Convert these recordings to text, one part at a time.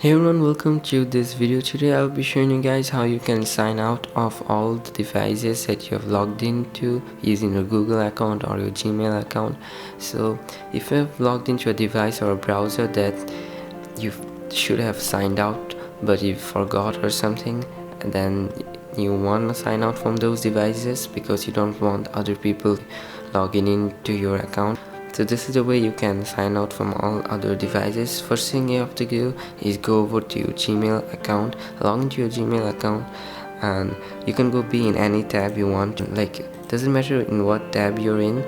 Hey everyone, welcome to this video. Today I'll be showing you guys how you can sign out of all the devices that you have logged into using your Google account or your Gmail account. So if you have logged into a device or a browser that you should have signed out but you forgot or something, and then you want to sign out from those devices because you don't want other people logging into your account, so this is the way you can sign out from all other devices. First thing you have to do is go over to your Gmail account, log into your Gmail account, and you can go be in any tab you want. Like, doesn't matter in what tab you're in.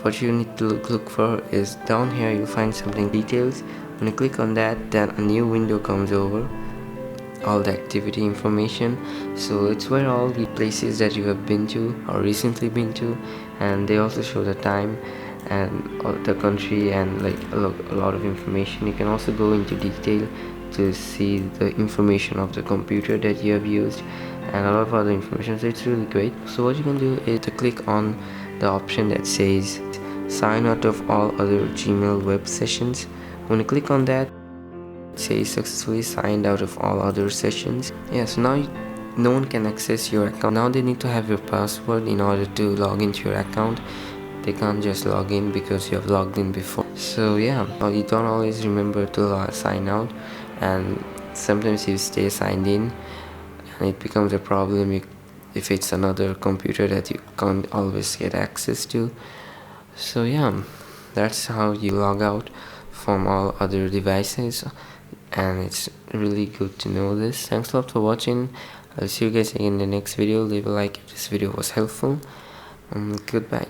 What you need to look for is down here you'll find something details. When you click on that, then a new window comes over, all the activity information. So it's where all the places that you have been to or recently been to, and they also show the time and the country and like a lot of information. You can also go into detail to see the information of the computer that you have used and a lot of other information, so it's really great. So what you can do is to click on the option that says sign out of all other Gmail web sessions. When you click on that, it says successfully signed out of all other sessions. So now no one can access your account. Now they need to have your password in order to log into your account. They can't just log in because you have logged in before. So yeah, you don't always remember to sign out, and sometimes you stay signed in and it becomes a problem if it's another computer that you can't always get access to. So yeah, that's how you log out from all other devices, and it's really good to know this. Thanks a lot for watching. I'll see you guys again in the next video. Leave a like if this video was helpful. Goodbye.